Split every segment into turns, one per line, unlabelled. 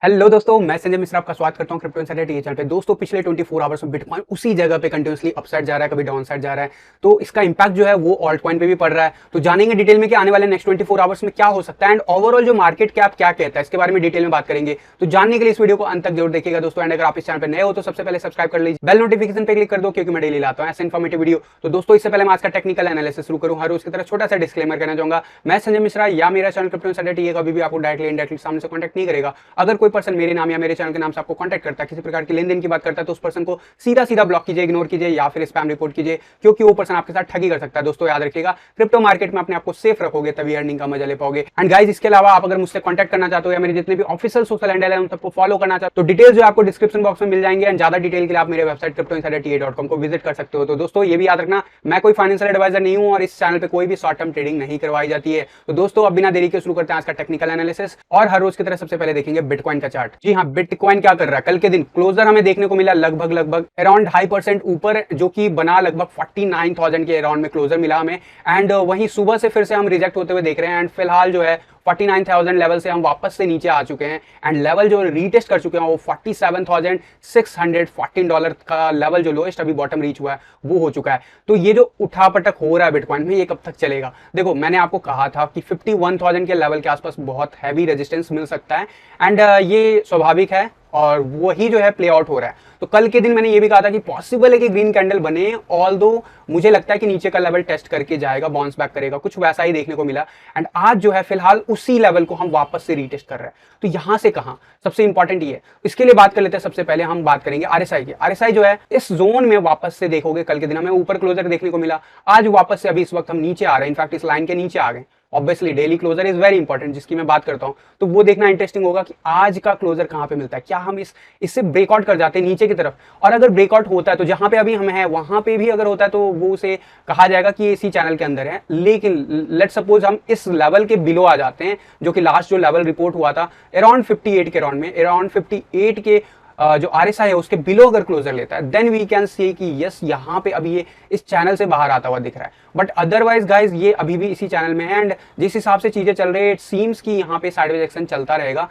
Hello दोस्तों, मैं संजय मिश्रा आपका स्वागत करता हूं क्रिप्टो इनसाइडर टीवी चैनल पे। दोस्तों पिछले 24 आवर्स में बिटकॉइन उसी जगह पे कंटिन्यूसली अपसाइड जा रहा है, कभी डाउन साइड जा रहा है। तो इसका इंपैक्ट जो है वो ऑल्ट कॉइन पे भी पड़ रहा है। तो जानेंगे डिटेल में कि आने वाले नेक्स्ट 24 आवर्स में क्या हो सकता है एंड ओवरऑल जो मार्केट कैप क्या कहता है इसके बारे में डिटेल में बात करेंगे। तो जानने के लिए इस वीडियो को अंत तक जरूर देखिएगा दोस्तों। एंड अगर आप इस चैनल पर नए हो तो सबसे पहले सब्सक्राइब कर लीजिए, बेल नोटिफिकेशन पे क्लिक कर दो क्योंकि मैं डेली लाता हूं ऐसे इन्फॉर्मेटिव वीडियो। तो दोस्तों इससे पहले मैं आज का टेक्निकल एनालिसिस शुरू करूं, हर रोज की तरह छोटा सा डिस्क्लेमर करना चाहूंगा। मैं संजय मिश्रा या मेरा चैनल क्रिप्टो इनसाइडर टीवी कभी भी आपको डायरेक्टली इनडायरेक्टली सामने से कॉन्टैक्ट नहीं करेगा। अगर कोई पर्सन मेरे नाम या मेरे चैनल के नाम से आपको कांटेक्ट करता है, किसी प्रकार की लेन देन की बात करता है, तो उस पर्सन को सीधा सीधा ब्लॉक कीजिए, इग्नोर कीजिए या फिर स्पैम रिपोर्ट कीजिए, क्योंकि वो पर्सन आपके साथ ठगी कर सकता है। दोस्तों याद रखिएगा, क्रिप्टो मार्केट में अपने आप को सेफ रखोगे तभी अर्निंग का मजा ले पाओगे। एंड गाइस, इसके अलावा आप अगर मुझसे कांटेक्ट करना चाहते हो या मेरे जितने भी ऑफिशियल सोशल हैंडल है उन सबको फॉलो करना चाहते हो तो डिटेल्स जो आपको डिस्क्रिप्शन बॉक्स में मिल जाएंगे। एंड ज्यादा डिटेल के लिए आप मेरे वेबसाइट cryptoinsiderta.com को विजिट कर सकते हो। तो दोस्तों ये भी याद रखना, मैं कोई फाइनेंशियल एडवाइजर नहीं हूं और इस चैनल पे कोई भी शॉर्ट टर्म ट्रेडिंग नहीं करवाई जाती है। तो दोस्तों अब बिना देरी के शुरू करते हैं आज का टेक्निकल एनालिसिस। और हर रोज की तरह सबसे पहले देखेंगे बिटकॉइन का चार्ट। जी हाँ, बिटकॉइन क्या कर रहा है। कल के दिन क्लोजर हमें देखने को मिला लगभग अराउंड 2.5% ऊपर, जो कि बना लगभग 49,000 के अराउंड में क्लोजर मिला हमें। एंड वहीं सुबह से फिर से हम रिजेक्ट होते हुए देख रहे हैं। एंड फिलहाल जो है 49,000 लेवल से हम वापस से नीचे आ चुके हैं। एंड लेवल जो रीटेस्ट कर चुके हैं वो $47,614 का लेवल, जो लोएस्ट अभी बॉटम रीच हुआ है वो हो चुका है। तो ये जो उठापटक हो रहा है बिटकॉइन में, ये कब तक चलेगा। देखो मैंने आपको कहा था कि 51,000 के लेवल के आसपास बहुत हैवी रेजिस्टेंस मिल सकता है। एंड ये स्वाभाविक है और वही जो है प्ले आउट हो रहा है। तो कल के दिन मैंने ये भी कहा था कि पॉसिबल है कि ग्रीन कैंडल बने, ऑल्दो मुझे लगता है कि नीचे का लेवल टेस्ट करके जाएगा, बाउंस बैक करेगा, कुछ वैसा ही देखने को मिला। एंड आज जो है फिलहाल उसी लेवल को हम वापस से रीटेस्ट कर रहे हैं। तो यहां से कहां, सबसे इंपॉर्टेंट ये है, इसके लिए बात कर लेते हैं। सबसे पहले हम बात करेंगे आरएसआई की। आरएसआई जो है इस जोन में वापस से देखोगे, कल के दिन हमें ऊपर क्लोजर देखने को मिला, आज वापस से अभी इस वक्त हम नीचे आ रहे हैं। इनफैक्ट इस लाइन के नीचे आ गए। Obviously daily closure is very important, जिसकी मैं बात करता हूं। तो वो देखना इंटरेस्टिंग होगा कि आज का क्लोजर कहां पे मिलता है। क्या हम इससे ब्रेकआउट कर जाते हैं नीचे की तरफ, और अगर ब्रेकआउट होता है तो जहां पे अभी हम हैं वहां पे भी अगर होता है तो वो उसे कहा जाएगा कि इसी चैनल के अंदर है। लेकिन लेट सपोज हम इस लेवल के बिलो आ जाते हैं, जो कि लास्ट जो लेवल रिपोर्ट हुआ था अराउंड 58 के अराउंड में, अराउंड 58 के जो आरएसआई है उसके बिलो अगर क्लोजर लेता है, देन वी कैन सी कि यस यहाँ पे अभी ये इस चैनल से बाहर आता हुआ दिख रहा है। बट अदरवाइज गाइज ये अभी भी इसी चैनल में है। एंड जिस हिसाब से चीजें चल रही है, इट सीम्स कि यहाँ पे साइडवेज एक्शन चलता रहेगा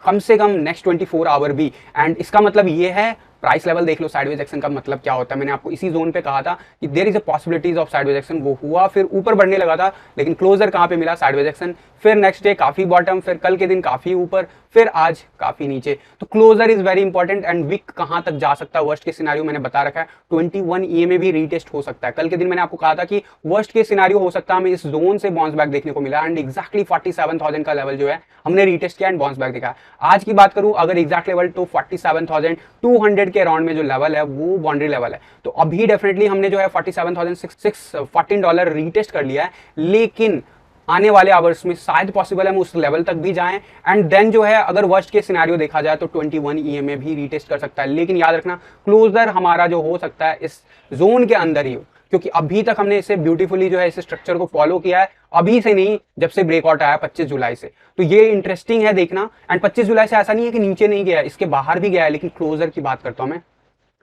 कम से कम नेक्स्ट 24 आवर भी। एंड इसका मतलब ये है, प्राइस लेवल देख लो, साइडवेज एक्शन का मतलब क्या होता है। मैंने आपको इसी जोन पे कहा था कि there is a possibilities of sideways action. वो हुआ, फिर ऊपर बढ़ने लगा था, लेकिन क्लोजर कहां पे मिला, साइडवेज एक्शन। फिर नेक्स्ट डे काफी बॉटम, फिर कल के दिन काफी ऊपर, फिर आज काफी नीचे। तो closure is very important. And wick कहां तक जा सकता है, वर्स्ट के सिनारियो मैंने बता रखा है 21 EMA भी रीटेस्ट हो सकता है। कल के दिन मैंने आपको कहा था कि वर्स्ट के सिनारियो हो सकता है हमें इस जोन से बाउंस बैक देखने को मिला। एंड एक्जैक्टली 47,000 का लेवल जो है हमने रीटेस्ट किया एंड बाउंस बैक दिखा। आज की बात करूं अगर एग्जैक्ट लेवल, तो 47,200 के अराउंड में जो लेवल है वो बाउंड्री लेवल है। तो अभी डेफिनेटली हमने जो है $47,614 रीटेस्ट कर लिया है, लेकिन आने वाले आवर्स में शायद पॉसिबल है हम उस लेवल तक भी जाएं। एंड देन जो है अगर वर्स्ट के सिनेरियो देखा जाए तो 21 EMA भी रीटेस्ट कर सकता है। लेकिन याद रखना, क्लोजर हमारा जो हो सकता है इस जोन के अंदर ही हो, क्योंकि अभी तक हमने इसे ब्यूटीफुली जो है इस स्ट्रक्चर को फॉलो किया है, अभी से नहीं, जब से ब्रेकआउट आया 25 जुलाई से। तो ये इंटरेस्टिंग है देखना। एंड 25 जुलाई से ऐसा नहीं है कि नीचे नहीं गया, इसके बाहर भी गया है, लेकिन क्लोजर की बात करता हूं मैं,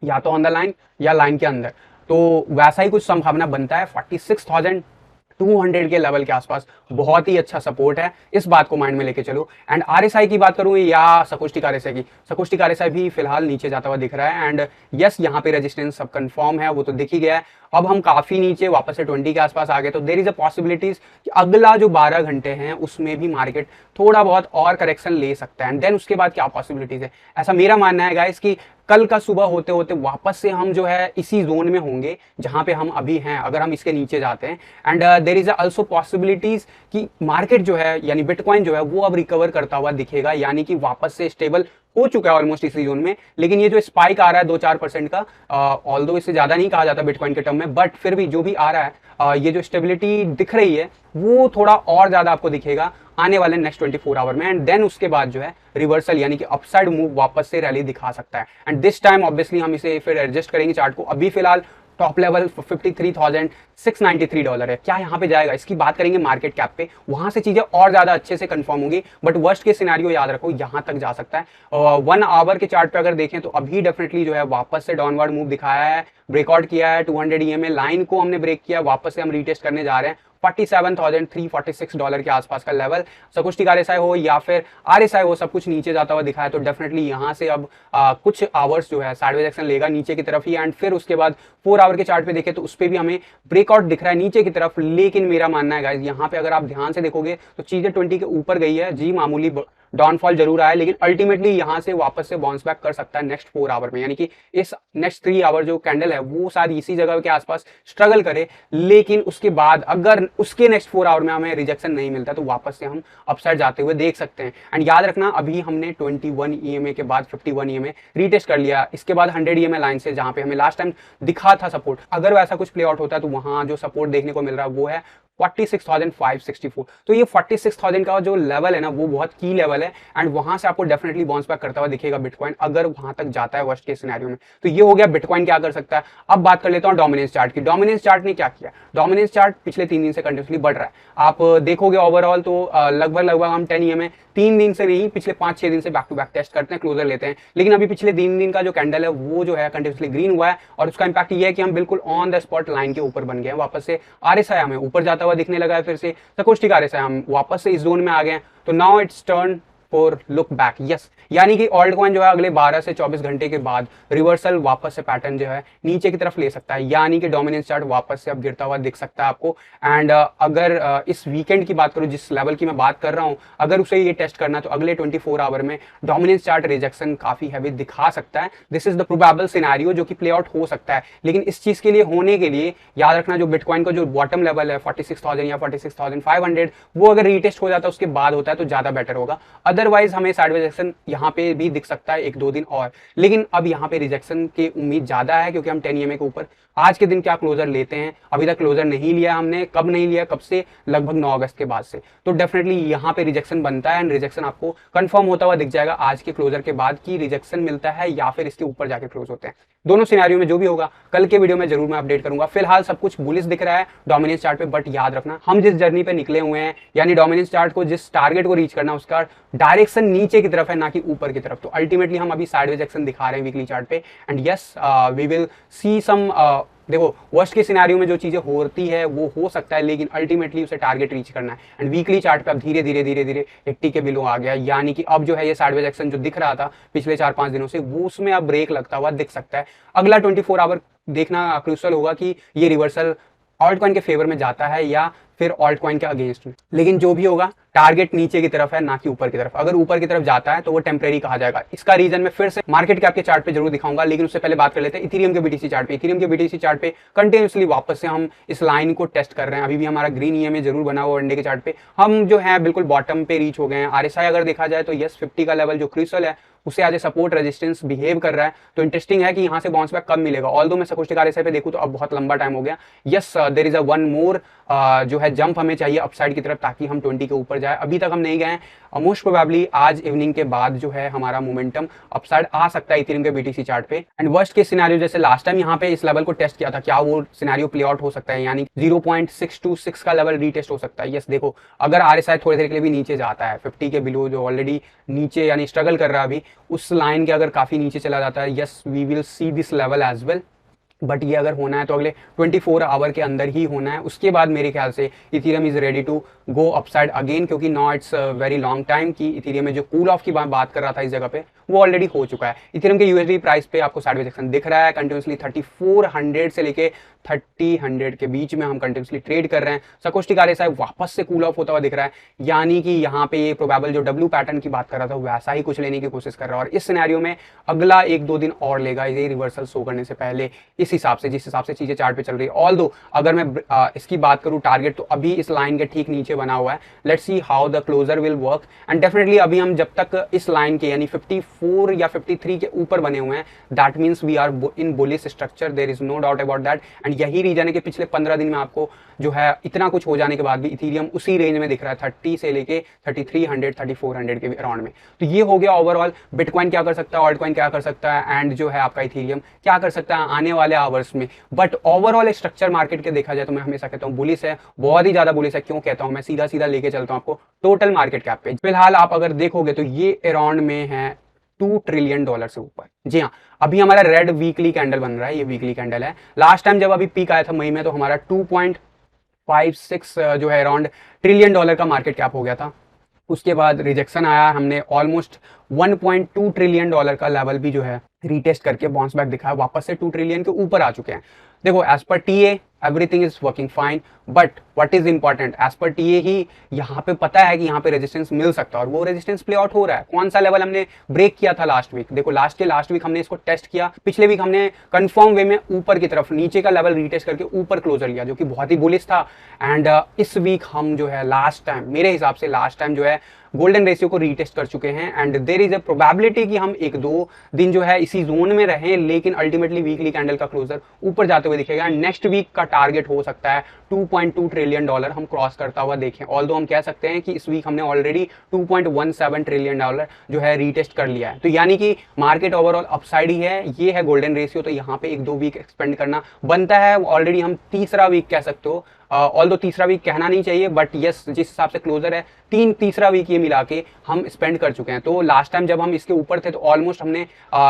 या तो ऑन द लाइन या लाइन के अंदर। तो वैसा ही कुछ संभावना बनता है। 46,200 के लेवल के आसपास बहुत ही अच्छा सपोर्ट है, इस बात को माइंड में लेके चलो। एंड आरएसआई की बात करूं या सकोस्टिक आरएसआई की, सकोस्टिक आरएसआई भी फिलहाल नीचे जाता हुआ दिख रहा है। एंड यस, यहाँ पे रेजिस्टेंस सब कंफर्म है, वो तो दिख ही गया है। अब हम काफी नीचे वापस से 20 के आसपास आ गए। तो देयर इज अ पॉसिबिलिटीज कि अगला जो 12 घंटे हैं उसमें भी मार्केट थोड़ा बहुत और करेक्शन ले सकता है। एंड देन उसके बाद क्या पॉसिबिलिटीज है, ऐसा मेरा मानना है गाइस कि कल का सुबह होते होते वापस से हम जो है इसी जोन में होंगे जहां पे हम अभी हैं, अगर हम इसके नीचे जाते हैं। And there is also possibilities कि मार्केट जो है यानी बिटकॉइन जो है वो अब रिकवर करता हुआ दिखेगा, यानी कि वापस से स्टेबल हो चुका है ऑलमोस्ट इसी जोन में। लेकिन ये जो स्पाइक आ रहा है 2-4% का, ऑल्दो इससे ज्यादा नहीं कहा जाता बिटकॉइन के टर्म में, बट फिर भी जो भी आ रहा है, ये जो स्टेबिलिटी दिख रही है वो थोड़ा और ज्यादा आपको दिखेगा आने वाले नेक्स्ट 24 आवर में। एंड देन उसके बाद जो है रिवर्सल यानी कि अपसाइड मूव वापस से रैली दिखा सकता है। एंड दिस टाइम ऑब्वियसली हम इसे फिर एडजस्ट करेंगे चार्ट को। अभी फिलहाल टॉप लेवल $53,693 है। क्या यहाँ पे जाएगा, इसकी बात करेंगे मार्केट कैप पे, वहां से चीजें और ज्यादा अच्छे से कंफर्म होंगी। बट वर्स्ट के सिनेरियो याद रखो यहाँ तक जा सकता है। 1 आवर के चार्ट पे अगर देखें तो अभी डेफिनेटली जो है वापस से डाउनवर्ड मूव दिखाया है, ब्रेकआउट किया है। 200 EMA लाइन को हमने ब्रेक किया, वापस से हम रीटेस्ट करने जा रहे हैं $47,346 के आसपास का लेवल। सकुष्टिक RSI हो या फिर RSI हो, सब कुछ नीचे जाता हुआ दिखा है। तो डेफिनेटली यहाँ से अब कुछ आवर्स जो है साइडवेज एक्शन लेगा नीचे की तरफ ही, एंड फिर उसके बाद 4 आवर के चार्ट पे देखें तो उस पर भी हमें ब्रेकआउट दिख रहा है नीचे की तरफ। लेकिन मेरा मानना है गाइस, यहाँ पे अगर आप ध्यान से देखोगे तो चीजें 20 के ऊपर गई है जी, मामूली डाउनफॉल जरूर आया, लेकिन अल्टीमेटली यहां से वापस से बाउंस बैक कर सकता है नेक्स्ट 4 आवर में। यानी कि इस नेक्स्ट 3 आवर जो कैंडल है वो शायद इसी जगह के आसपास स्ट्रगल करे, लेकिन उसके बाद अगर उसके नेक्स्ट 4 आवर में हमें रिजेक्शन नहीं मिलता तो वापस से हम अपसाइड जाते हुए देख सकते हैं। एंड याद रखना, अभी हमने 21 EMA के बाद 51 EMA रीटेस्ट कर लिया, इसके बाद 100 EMA लाइन से जहां पे हमें लास्ट टाइम दिखा था सपोर्ट। अगर वैसा कुछ प्ले आउट होता है तो वहां जो सपोर्ट देखने को मिल रहा है वो है 46,564। तो ये 46,000 का जो लेवल है ना वो बहुत की लेवल है, एंड वहां से आपको डेफिनेटली बाउंस बैक करता हुआ दिखेगा बिटकॉइन, अगर वहां तक जाता है वर्स्ट केस सिनेरियो में। तो ये हो गया बिटकॉइन क्या कर सकता है। अब बात कर लेता हूं डोमिनेंस चार्ट की। डोमिनेंस चार्ट ने क्या किया, डोमिनेंस चार्ट पिछले 3 दिन से कंटिन्यूसली बढ़ रहा है। आप देखोगे ओवरऑल तो लगभग हम 10 EMA 3 दिन से नहीं, पिछले 5-6 दिन से बैक टू बैक टेस्ट करते हैं, क्लोजर लेते हैं। लेकिन अभी पिछले 3 दिन का जो कैंडल है वो जो है कंटिन्यूसली ग्रीन हुआ है, और उसका इंपैक्ट ये है कि हम बिल्कुल ऑन द स्पॉट लाइन के ऊपर बन गए हैं। वापस से RSI हमें ऊपर जाता हुआ दिखने लगा है, फिर से सकुष्टिक RSI हम वापस से इस जोन में आ गए हैं। तो now it's turn for look back, yes, यानी कि ऑल्ट कॉइन जो है अगले 12 से 24 घंटे के बाद रिवर्सल वापस से पैटर्न जो है नीचे की तरफ ले सकता है, यानी कि डोमिनेंस चार्ट वापस से अब गिरता हुआ दिख सकता है आपको। एंड अगर इस वीकेंड की बात करूं, जिस लेवल की मैं बात कर रहा हूं, अगर उसे ये टेस्ट करना तो अगले 24 आवर में डोमिनेंस चार्ट रिजेक्शन काफी हैवी दिखा सकता है। This is the probable scenario जो कि प्ले आउट हो सकता है। लेकिन इस चीज के लिए होने के लिए याद रखना, जो बिटकॉइन का जो बॉटम लेवल है 46,000 या 46,500, वो अगर रीटेस्ट हो जाता है उसके बाद होता है तो ज्यादा बेटर होगा। अदरवाइज हमें साइडवेज एक्शन यहाँ पे भी दिख सकता है 1-2 दिन और, लेकिन अब यहाँ पे रिजेक्शन की उम्मीद ज्यादा है, क्योंकि हम 10 EMA के ऊपर आज के दिन क्या क्लोजर लेते हैं। अभी तक क्लोजर नहीं लिया हमने, कब नहीं लिया, कब से, लगभग 9 अगस्त के बाद से। तो डेफिनेटली यहाँ पे रिजेक्शन बनता है, एंड रिजेक्शन आपको कंफर्म होता हुआ दिख जाएगा आज के क्लोजर के बाद कि रिजेक्शन मिलता है या फिर इसके ऊपर जाके क्लोज होते हैं। दोनों सिनेरियो में जो भी होगा कल के वीडियो में जरूर मैं अपडेट करूंगा। फिलहाल सब कुछ बुलिश दिख रहा है डोमिनेंस चार्ट पे, बट याद रखना हम जिस जर्नी पे निकले हुए हैं, यानी डोमिनेंस चार्ट को जिस टारगेट को रीच करना, उसका डायरेक्शन नीचे की तरफ है ना कि ऊपर की तरफ। तो अल्टीमेटली हम अभी साइडवेज एक्शन दिखा रहे हैं वीकली चार्ट पे, and yes we will see some, देखो वर्स्ट के सिनेरियो में जो चीजें होती है वो हो सकता है, लेकिन अल्टीमेटली उसे टारगेट रीच करना है। एंड वीकली चार्ट पे अब धीरे धीरे 80 के बिलो आ गया, यानी कि अब जो है ये साइडवेज एक्शन जो दिख रहा था पिछले 4-5 दिनों से, वो उसमें अब ब्रेक लगता हुआ दिख सकता है। अगला 24 आवर देखना क्रूशियल होगा कि ये रिवर्सल ऑल्ट कॉइन के फेवर में जाता है या फिर ऑल्ट कॉइन के अगेंस्ट में। लेकिन जो भी होगा टारगेट नीचे की तरफ है ना कि ऊपर की तरफ। अगर ऊपर की तरफ जाता है तो वो टेम्परेरी कहा जाएगा। इसका रीजन मैं फिर से मार्केट कैप के चार्ट पे जरूर दिखाऊंगा, लेकिन उससे पहले बात कर लेते हैं इथेरियम के BTC चार्ट पे। इथेरियम के BTC चार्ट पे कंटिन्यूसली वापस से हम इस लाइन को टेस्ट कर रहे हैं। अभी भी हमारा ग्रीन EMA जरूर बना हुआ वनडे के चार्ट पे, हम जो है बिल्कुल बॉटम पे रीच हो गए हैं। RSI अगर देखा जाए तो यस 50 का लेवल जो क्रूशियल है उसे आज सपोर्ट रेजिस्टेंस बिहेव कर रहा है। तो इंटरेस्टिंग है कि यहाँ से बाउंस बैक कब मिलेगा। ऑल्दो मैं सकुष्टिक RSI पे देखूं तो अब बहुत लंबा टाइम हो गया। Yes there is a one more जो है जंप हमें चाहिए अपसाइड की तरफ, ताकि हम 20 के ऊपर जाए। अभी तक हम नहीं गए हैं। मोस्ट प्रोबेबली आज इवनिंग के बाद जो है हमारा मोमेंटम अपसाइड आ सकता है इथेरियम के BTC चार्ट पे। एंड वर्स्ट के सिनेरियो जैसे लास्ट टाइम यहाँ पे इस लेवल को टेस्ट किया था, क्या वो सिनेरियो प्ले आउट हो सकता है, यानी 0.626 का लेवल रीटेस्ट हो सकता है। यस देखो, अगर RSI थोड़ी देर के लिए भी नीचे जाता है 50 के बिलो जो ऑलरेडी नीचे यानी स्ट्रगल कर रहा है अभी, उस लाइन के अगर काफी नीचे चला जाता है, yes we will see this level as well. But ये अगर होना है तो अगले 24 आवर के अंदर ही होना है। उसके बाद मेरे ख्याल से Ethereum is ready to go upside again, क्योंकि now it's very long time कि इथेरियम में जो कूल ऑफ की बात कर रहा था इस जगह पे वो ऑलरेडी हो चुका है। इथेरियम के USD प्राइस पे आपको साइडवेज एक्शन दिख रहा है कंटिन्यूसली 3400 से लेके 3000 के बीच में हम कंटिन्यूसली ट्रेड कर रहे हैं। सकुष्टिक RSI वापस से कूल ऑफ होता हुआ दिख रहा है, यानी कि यहाँ पे ये प्रोबेबल जो W पैटर्न की बात कर रहा था वैसा ही कुछ लेने की कोशिश कर रहा है। और इस सिनेरियो में अगला 1-2 दिन और लेगा ये रिवर्सल शो करने से पहले, इस हिसाब से जिस हिसाब से चीजें चार्ट पे चल रही है। ऑल्दो अगर मैं इसकी बात करूं टारगेट, तो अभी इस लाइन के ठीक नीचे बना हुआ है। Let's see how the closure will work. And definitely अभी हम जब तक इस लाइन के यानी 54 या 53 के ऊपर बने हुए हैं, that means we are in bullish structure, there is no doubt about that. And यही रीजन है कि पिछले 15 दिन में आपको जो है इतना कुछ हो जाने के बाद भी इथेरियम उसी रेंज में दिख रहा है 30 से लेके 3300 3400 के अराउंड में। तो ये हो गया ओवरऑल बिटकॉइन क्या कर सकता है, ऑल्ट कॉइन क्या कर सकता है, एंड जो है आपका इथेरियम क्या कर सकता है आने वाले आवर्स में। बट ओवरऑल स्ट्रक्चर मार्केट के देखा जाए तो मैं हमेशा कहता हूँ बुलिश है, बहुत ही ज्यादा बुलिश है। क्यों कहता हूँ, मैं सीधा सीधा लेके चलता हूँ आपको टोटल मार्केट कैप पे। फिलहाल आप अगर देखोगे तो ये अराउंड में है $2 ट्रिलियन से ऊपर। जी हाँ, अभी हमारा रेड वीकली कैंडल बन रहा है, ये वीकली कैंडल है। लास्ट टाइम जब अभी पीक आया था मई में तो हमारा 5-6 जो है अराउंड ट्रिलियन डॉलर का मार्केट कैप हो गया था। उसके बाद रिजेक्शन आया, हमने ऑलमोस्ट 1.2 ट्रिलियन डॉलर का लेवल भी जो है रीटेस्ट करके बाउंस बैक दिखाया, वापस से 2 ट्रिलियन के ऊपर आ चुके हैं। देखो as per TA everything is working fine, but what is important, as per TA ही यहाँ पे पता है कि यहाँ पे रेजिस्टेंस मिल सकता है और वो रेजिस्टेंस प्ले आउट हो रहा है। कौन सा लेवल हमने ब्रेक किया था लास्ट वीक, देखो लास्ट वीक हमने इसको टेस्ट किया, पिछले वीक हमने कंफर्म वे में ऊपर की तरफ नीचे का लेवल रीटेस्ट करके ऊपर क्लोजर लिया जो कि बहुत ही बुलिश था। एंड इस वीक हम जो है लास्ट टाइम, मेरे हिसाब से लास्ट टाइम जो है गोल्डन रेशियो को रीटेस्ट कर चुके हैं and there is a probability कि हम 1-2 दिन जो है इसी जोन में रहें, लेकिन अल्टीमेटली वीकली कैंडल का क्लोजर ऊपर जाते हुए दिखेगा। नेक्स्ट वीक का टारगेट हो सकता है 2.2 ट्रिलियन डॉलर हम क्रॉस करता हुआ देखें। ऑल्दो हम कह सकते हैं कि इस वीक हमने ऑलरेडी 2.17 ट्रिलियन डॉलर जो है रीटेस्ट कर लिया है, तो यानी कि मार्केट ओवरऑल अपसाइड ही है। ये है गोल्डन रेशियो, तो यहाँ पे 1-2 वीक एक्सपेंड करना बनता है। ऑलरेडी हम तीसरा वीक कह सकते हो, ऑल्दो तीसरा वीक कहना नहीं चाहिए, बट यस जिस हिसाब से क्लोजर है तीसरा वीक ये मिला के हम स्पेंड कर चुके हैं। तो लास्ट टाइम जब हम इसके ऊपर थे तो ऑलमोस्ट हमने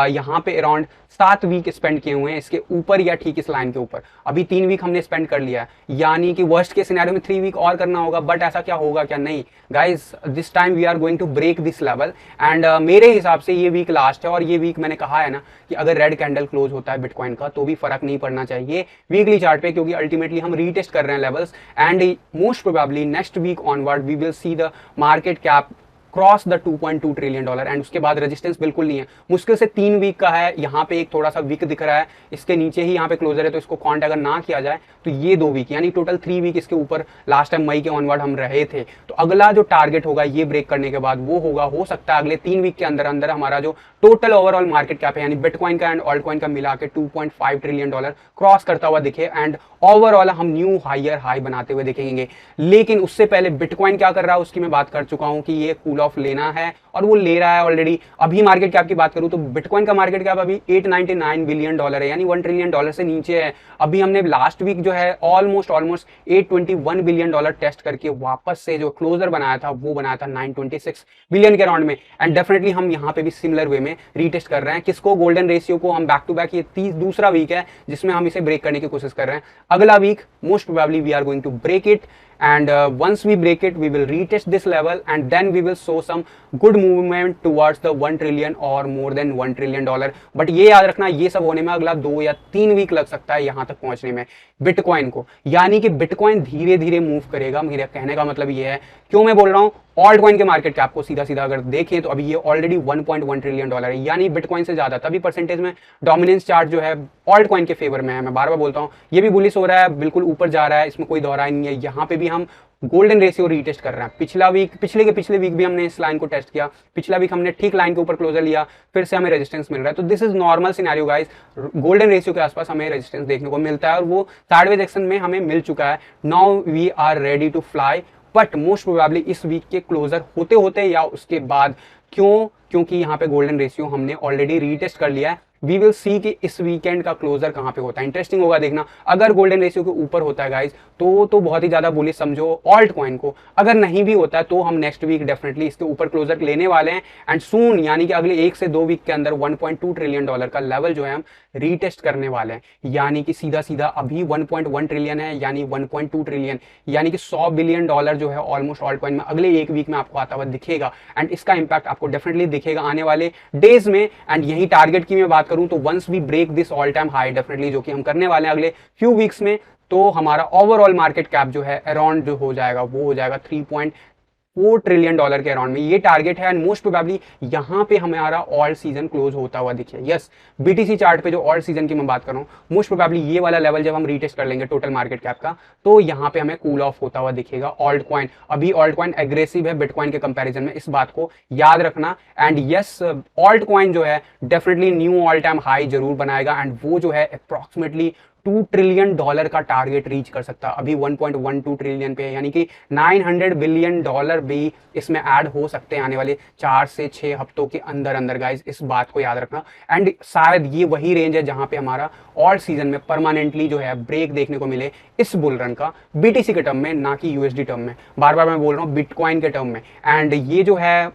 यहाँ पे अराउंड 7 वीक स्पेंड किए हुए हैं इसके ऊपर या ठीक इस लाइन के ऊपर। अभी 3 वीक हमने स्पेंड कर लिया है, यानी कि वर्स्ट के सिनेरियो में 3 वीक और करना होगा, बट ऐसा क्या होगा क्या नहीं guys, this time we are going to break this level and मेरे हिसाब से ये वीक लास्ट है। और ये वीक मैंने कहा है ना कि अगर रेड कैंडल क्लोज होता है बिटकॉइन का तो भी फर्क नहीं पड़ना चाहिए वीकली चार्ट पे, क्योंकि अल्टीमेटली हम रीटेस्ट कर रहे हैं levels and most probably next week onward we will see the market cap cross the 2.2 trillion dollar and उसके बाद रेजिस्टेंस बिल्कुल नहीं है, मुश्किल से 3 वीक का है। यहाँ पे एक थोड़ा सा वीक दिख रहा है, इसके नीचे ही यहाँ पे क्लोजर है, तो इसको काउंट अगर ना किया जाए तो ये 2 वीक यानी टोटल 3 वीक इसके ऊपर लास्ट टाइम मई के ऑनवर्ड हम रहे थे। तो अगला जो टारगेट होगा ये ब्रेक करने के बाद वो होगा, हो सकता है अगले 3 वीक के अंदर अंदर हमारा जो टोटल ओवरऑल मार्केट कैप है यानी बिटकॉइन का एंड ऑल्ट कॉइन का मिला के 2.5 ट्रिलियन डॉलर क्रॉस करता हुआ दिखे एंड ओवरऑल हम न्यू हायर हाई बनाते हुए दिखेंगे। लेकिन उससे पहले बिटकॉइन क्या कर रहा है उसकी मैं बात कर चुका हूं कि ये कूल ऑफ लेना है और वो ले रहा है ऑलरेडी। अभी मार्केट कैप की बात करूं तो बिटकॉइन का मार्केट कैप अभी 899 बिलियन डॉलर है, यानी 1 ट्रिलियन डॉलर से नीचे है। अभी हमने लास्ट वीक जो है ऑलमोस्ट 821 बिलियन डॉलर टेस्ट करके वापस से जो क्लोजर बनाया था वो बनाया था 926 बिलियन के राउंड में एंड डेफिनेटली हम यहाँ पे भी सिमिलर वे में रीटेस्ट कर रहे हैं। किसको? गोल्डन रेशियो को। हम बैक टू बैक ये दूसरा वीक है जिसमें हम इसे ब्रेक करने की कोशिश कर रहे हैं। अगला week most probably we are going to break it and once we break it we will retest this level and then we will show some good movement towards the 1 trillion or more than 1 trillion dollar। But ये याद रखना ये सब होने में अगला 2 या 3 week लग सकता है यहाँ तक पहुंचने में बिटकॉइन को, यानी कि बिटकॉइन धीरे धीरे मूव करेगा। मेरे कहने का मतलब ये है, क्यों मैं बोल रहा हूँ, ऑल्ट कॉइन के मार्केट कैप को सीधा सीधा अगर देखें तो अभी ये ऑलरेडी 1.1 ट्रिलियन डॉलर है, यानी बिटकॉइन से ज्यादा। तभी परसेंटेज में डोमिनेंस चार्ट जो है ऑल्ट कॉइन के फेवर में है। मैं बार बार बोलता हूँ ये भी बुलिश हो रहा है, बिल्कुल ऊपर जा रहा है, इसमें कोई दोहराई नहीं है। यहाँ पे भी हम गोल्डन रेशियो रीटेस्ट कर रहे हैं। पिछले वीक भी हमने इस लाइन को टेस्ट किया, पिछला वीक हमने ठीक लाइन के ऊपर क्लोजर लिया, फिर से हमें रेजिस्टेंस मिल रहा है। तो this is normal scenario guys, golden ratio के आसपास हमें रेजिस्टेंस देखने को मिलता है और वो साइडवेज एक्शन में हमें मिल चुका है। Now we are ready to fly, but most probably इस वीक के क्लोजर होते होते या उसके बाद, क्योंकि यहाँ पे गोल्डन रेशियो हमने ऑलरेडी रीटेस्ट कर लिया है। वी विल सी कि इस वीकेंड का क्लोजर कहाँ पे होता है। इंटरेस्टिंग होगा देखना, अगर गोल्डन रेशियो के ऊपर होता है गाइज तो बहुत ही ज्यादा बुलिश समझो ऑल्ट कॉइन को। अगर नहीं भी होता है तो हम नेक्स्ट वीक डेफिनेटली इसके ऊपर क्लोजर लेने वाले हैं एंड सून, यानी कि अगले 1 से 2 वीक के अंदर 1.2 ट्रिलियन डॉलर का लेवल जो है हम रीटेस्ट करने वाले हैं। यानी कि सीधा सीधा अभी 1.1 ट्रिलियन है, यानी 1.2 ट्रिलियन, यानी कि 100 बिलियन डॉलर जो है ऑलमोस्ट ऑल्ट कॉइन में अगले 1 वीक में आपको आता हुआ दिखेगा एंड इसका इंपैक्ट आपको डेफिनेटली दिखेगा आने वाले डेज में। एंड यही टारगेट की मैं बात करूं तो once we break this all time high definitely, जो कि हम करने वाले हैं अगले फ्यू वीक्स में, तो हमारा ओवरऑल मार्केट कैप जो है अराउंड जो हो जाएगा वो हो जाएगा 3.4 ट्रिलियन डॉलर के अराउंड में। ये टारगेट है एंड मोस्ट प्रोबेबली यहाँ पे हमारा ऑल सीजन क्लोज होता हुआ दिखे। यस, बीटीसी चार्ट पे जो ऑल सीजन की मैं बात कर रहा हूँ, मोस्ट प्रोबेबली ये वाला लेवल जब हम रीटेस्ट कर लेंगे टोटल मार्केट कैप का, तो यहाँ पे हमें कूल ऑफ होता हुआ दिखेगा ऑल्ट कॉइन। अभी ऑल्ट कॉइन एग्रेसिव है बिटकॉइन के कंपैरिजन में, इस बात को याद रखना। एंड यस, ऑल्ट कॉइन जो है definitely knew all time high जरूर बनाएगा एंड वो जो है अप्रॉक्सीमेटली 2 ट्रिलियन डॉलर का टारगेट रीच कर सकता है। अभी 1.12 ट्रिलियन पे है, यानी कि 900 बिलियन डॉलर भी इसमें ऐड हो सकते हैं आने वाले 4 से 6 हफ्तों के अंदर अंदर गाइज, इस बात को याद रखना। एंड शायद ये वही रेंज है जहां पे हमारा ऑल सीजन में परमानेंटली जो है ब्रेक देखने को मिले इस बुल रन का, बीटीसी के टर्म में, ना कि यूएसडी टर्म में। बार बार मैं बोल रहा हूँ बिटकॉइन के टर्म में। एंड ये जो है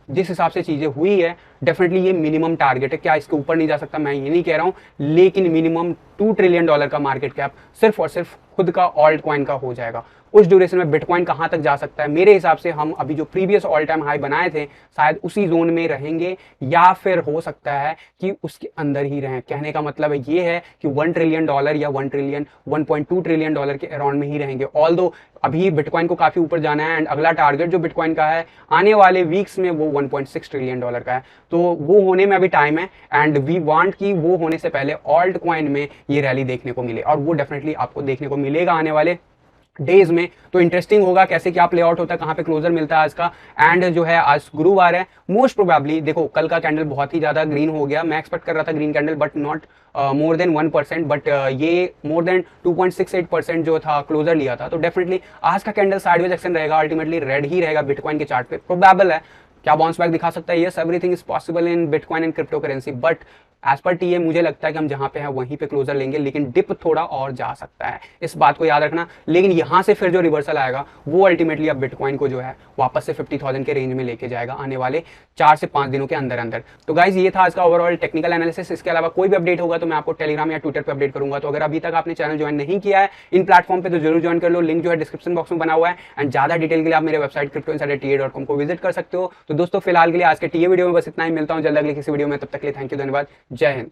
जिस हिसाब से चीज़ें हुई है डेफिनेटली ये मिनिमम टारगेट है। क्या इसके ऊपर नहीं जा सकता, मैं ये नहीं कह रहा हूँ, लेकिन मिनिमम $2 ट्रिलियन का मार्केट कैप सिर्फ और सिर्फ खुद का ऑल्ट कॉइन का हो जाएगा। उस ड्यूरेशन में बिटकॉइन कहाँ तक जा सकता है, मेरे हिसाब से हम अभी जो प्रीवियस ऑल टाइम हाई बनाए थे शायद उसी जोन में रहेंगे, या फिर हो सकता है कि उसके अंदर ही रहें। कहने का मतलब ये है कि $1 ट्रिलियन या 1.2 ट्रिलियन डॉलर के अराउंड में ही रहेंगे। ऑल्दो अभी बिटकॉइन को काफी ऊपर जाना है, एंड अगला टारगेट जो बिटकॉइन का है आने वाले वीक्स में वो $1.6 ट्रिलियन का है। तो वो होने में अभी टाइम है, एंड वी वांट कि वो होने से पहले ऑल्ट कॉइन में ये रैली देखने को मिले, और वो डेफिनेटली आपको देखने को मिलेगा आने वाले डेज में। तो इंटरेस्टिंग होगा कैसे क्या प्ले आउट होता है, कहाँ पे क्लोजर मिलता है आज का। एंड जो है आज गुरुवार है, मोस्ट प्रोबेबली देखो कल का कैंडल बहुत ही ज्यादा ग्रीन हो गया, मैं एक्सपेक्ट कर रहा था green candle but not more than 1%, but ये मोर देन 2.68% जो था क्लोजर लिया था। तो डेफिनेटली आज का कैंडल साइडवेज एक्शन रहेगा, अल्टीमेटली रेड ही रहेगा बिटकॉइन के चार्ट पे। प्रोबेबल है क्या बाउंस बैक दिखा सकता है, yes everything is possible in bitcoin and crypto currency, but as per TA मुझे लगता है कि हम जहां पे हैं वहीं पे क्लोजर लेंगे, लेकिन डिप थोड़ा और जा सकता है, इस बात को याद रखना। लेकिन यहां से फिर जो रिवर्सल आएगा वो अल्टीमेटली अब बिटकॉइन को जो है वापस से 50,000 के रेंज में लेके जाएगा आने वाले 4 से 5 दिनों के अंदर अंदर। तो गाइज ये था आज का ओवरऑल टेक्निकल एनालिसिस। इसके अलावा कोई भी अपडेट होगा तो मैं आपको टेलीग्राम या ट्विटर पर अपडेट करूंगा। तो अगर अभी तक आपने चैनल ज्वाइन नहीं किया है इन प्लेटफॉर्म पे तो जरूर ज्वाइन कर लो, लिंक जो है डिस्क्रिप्शन बॉक्स में बना हुआ है। एंड ज्यादा डिटेल के लिए आप मेरे वेबसाइट cryptoinsiderta.com को विजिट कर सकते हो। तो दोस्तों फिलहाल के लिए आज के टीए वीडियो में बस इतना ही, मिलता हूं जल्द अगले किसी वीडियो में, तब तक के लिए थैंक यू, धन्यवाद, जय हिंद।